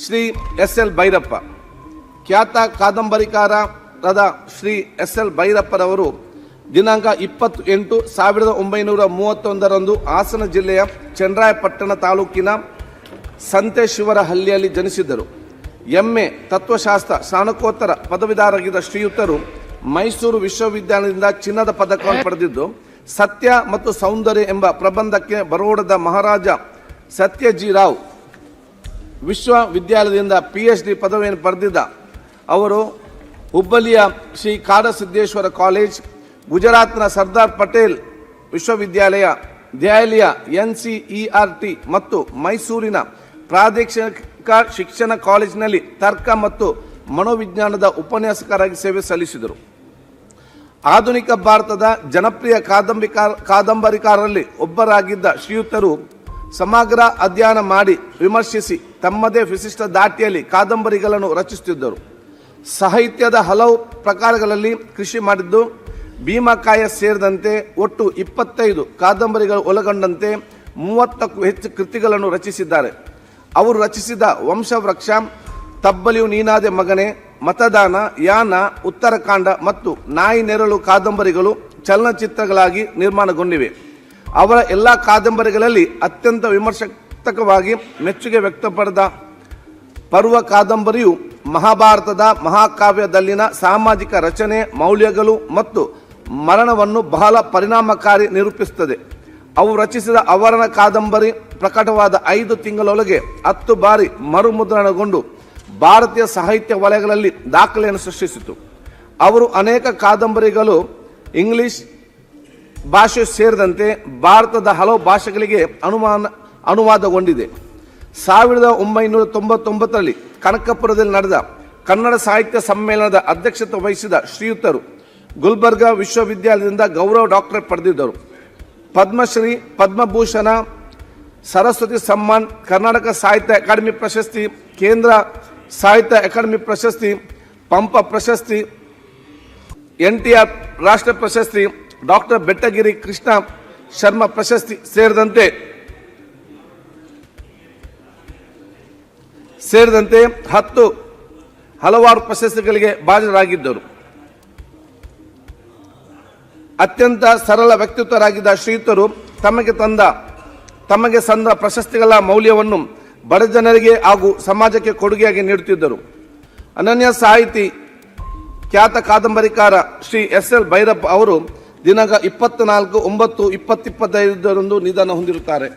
Shri SL. Bhyrappa. ಖ್ಯಾತ ಕಾದಂಬರಿಕಾರರಾದ Shri SL. ಭೈರಪ್ಪರವರು ದಿನಾಂಕ 28/1931 ಹಾಸನ ಜಿಲ್ಲೆಯ ಚನ್ನರಾಯಪಟ್ಟಣ ತಾಲೂಕಿನ ಸಂತೇಶ್ವರಹಳ್ಳಿಯಲ್ಲಿ ಜನಿಸಿದ್ದರು. ಎಂ.ಎ. ತತ್ವಶಾಸ್ತ್ರ ಸ್ನಾತಕೋತ್ತರ ಪದವೀಧರರಾಗಿದ್ದ ಶ್ರೀಯುತರು ಮೈಸೂರು ವಿಶ್ವವಿದ್ಯಾಲಯದಿಂದ ಚಿನ್ನದ ಪದಕವನ್ನು ಪಡೆದಿದ್ದು, ಸತ್ಯ ಮತ್ತು ಸೌಂದರ್ಯ ಎಂಬ ಪ್ರಬಂಧಕ್ಕೆ ಬರೋಡದ ಮಹಾರಾಜ ಸತ್ಯಜಿರಾವ್ ವಿಶ್ವವಿದ್ಯಾಲಯದಿಂದ PhD ಪದವಿಯನ್ನು ಪಡೆದಿದ್ದ ಅವರು ಹುಬ್ಬಳ್ಳಿಯ ಶ್ರೀ ಕಾಡಸಿದ್ದೇಶ್ವರ ಕಾಲೇಜ್, ಗುಜರಾತ್ನ ಸರ್ದಾರ್ ಪಟೇಲ್ ವಿಶ್ವವಿದ್ಯಾಲಯ, ದೆಹಲಿಯ NCERT ಮತ್ತು ಮೈಸೂರಿನ ಪ್ರಾದೇಶಿಕ ಶಿಕ್ಷಣ ಕಾಲೇಜಿನಲ್ಲಿ ತರ್ಕ ಮತ್ತು ಮನೋವಿಜ್ಞಾನದ ಉಪನ್ಯಾಸಕರಾಗಿ ಸೇವೆ ಸಲ್ಲಿಸಿದರು. ಆಧುನಿಕ ಭಾರತದ ಜನಪ್ರಿಯ ಕಾದಂಬರಿಕಾರರಲ್ಲಿ ಒಬ್ಬರಾಗಿದ್ದ ಶ್ರೀಯುತರು ಸಮಗ್ರ ಅಧ್ಯಯನ ಮಾಡಿ ವಿಮರ್ಶಿಸಿ ತಮ್ಮದೇ ವಿಶಿಷ್ಟ ದಾಟಿಯಲ್ಲಿ ಕಾದಂಬರಿಗಳನ್ನು ರಚಿಸುತ್ತಿದ್ದರು. ಸಾಹಿತ್ಯದ ಹಲವು ಪ್ರಕಾರಗಳಲ್ಲಿ ಕೃಷಿ ಮಾಡಿದ್ದು, ಭೀಮಕಾಯ ಸೇರಿದಂತೆ ಒಟ್ಟು 25 ಕಾದಂಬರಿಗಳು ಒಳಗೊಂಡಂತೆ 30ಕ್ಕೂ ಹೆಚ್ಚು ಕೃತಿಗಳನ್ನು ರಚಿಸಿದ್ದಾರೆ. ಅವರು ರಚಿಸಿದ ವಂಶವೃಕ್ಷ, ತಬ್ಬಲಿಯು ನೀನಾದೆ ಮಗನೇ, ಮತದಾನ, ಯಾನ, ಉತ್ತರಾಖಂಡ ಮತ್ತು ನಾಯಿ ನೆರಳು ಕಾದಂಬರಿಗಳು ಚಲನಚಿತ್ರಗಳಾಗಿ ನಿರ್ಮಾಣಗೊಂಡಿವೆ. ಅವರ ಎಲ್ಲ ಕಾದಂಬರಿಗಳಲ್ಲಿ ಅತ್ಯಂತ ವಿಮರ್ಶಾತ್ಮಕವಾಗಿ ಮೆಚ್ಚುಗೆ ವ್ಯಕ್ತಪಡಿದ ಪರ್ವ ಕಾದಂಬರಿಯು ಮಹಾಭಾರತದ ಮಹಾಕಾವ್ಯದಲ್ಲಿನ ಸಾಮಾಜಿಕ ರಚನೆ, ಮೌಲ್ಯಗಳು ಮತ್ತು ಮರಣವನ್ನು ಬಹಳ ಪರಿಣಾಮಕಾರಿ ನಿರೂಪಿಸುತ್ತದೆ. ಅವರು ರಚಿಸಿದ ಅವರಣ ಕಾದಂಬರಿ ಪ್ರಕಟವಾದ 5 ತಿಂಗಳೊಳಗೆ 10 ಬಾರಿ ಮರುಮುದ್ರಣಗೊಂಡು ಭಾರತೀಯ ಸಾಹಿತ್ಯ ವಲಯಗಳಲ್ಲಿ ದಾಖಲೆಯನ್ನು ಸೃಷ್ಟಿಸಿತು. ಅವರು ಅನೇಕ ಕಾದಂಬರಿಗಳು ಇಂಗ್ಲಿಷ್ ಭಾಷೆ ಸೇರಿದಂತೆ ಭಾರತದ ಹಲವು ಭಾಷೆಗಳಿಗೆ ಅನುವಾದಗೊಂಡಿದೆ. 1999ರಲ್ಲಿ ಕನಕಪುರದಲ್ಲಿ ನಡೆದ ಕನ್ನಡ ಸಾಹಿತ್ಯ ಸಮ್ಮೇಳನದ ಅಧ್ಯಕ್ಷತೆ ವಹಿಸಿದ ಶ್ರೀಯುತರು ಗುಲ್ಬರ್ಗ ವಿಶ್ವವಿದ್ಯಾಲಯದಿಂದ ಗೌರವ ಡಾಕ್ಟರೇಟ್ ಪಡೆದಿದ್ದರು. ಪದ್ಮಶ್ರೀ, ಪದ್ಮಭೂಷಣ, ಸರಸ್ವತಿ ಸಮ್ಮಾನ್, ಕರ್ನಾಟಕ ಸಾಹಿತ್ಯ ಅಕಾಡೆಮಿ ಪ್ರಶಸ್ತಿ, ಕೇಂದ್ರ ಸಾಹಿತ್ಯ ಅಕಾಡೆಮಿ ಪ್ರಶಸ್ತಿ, ಪಂಪ ಪ್ರಶಸ್ತಿ, NTR ರಾಷ್ಟ್ರ ಪ್ರಶಸ್ತಿ, ಡಾಕ್ಟರ್ ಬೆಟ್ಟಗಿರಿ ಕೃಷ್ಣ ಶರ್ಮ ಪ್ರಶಸ್ತಿ ಸೇರಿದಂತೆ 10 ಹಲವಾರು ಪ್ರಶಸ್ತಿಗಳಿಗೆ ಭಾಜನರಾಗಿದ್ದರು. ಅತ್ಯಂತ ಸರಳ ವ್ಯಕ್ತಿತ್ವರಾಗಿದ್ದ ಶ್ರೀಯುತರು ತಮಗೆ ಸಂದ ಪ್ರಶಸ್ತಿಗಳ ಮೌಲ್ಯವನ್ನು ಬಡ ಜನರಿಗೆ ಹಾಗೂ ಸಮಾಜಕ್ಕೆ ಕೊಡುಗೆಯಾಗಿ ನೀಡುತ್ತಿದ್ದರು. ಅನನ್ಯ ಸಾಹಿತಿ, ಖ್ಯಾತ ಕಾದಂಬರಿಕಾರ ಶ್ರೀ ಎಸ್.ಎಲ್. ಭೈರಪ್ಪ ಅವರು ದಿನಾಂಕ 24/9/2025 ನಿಧನ ಹೊಂದಿರುತ್ತಾರೆ.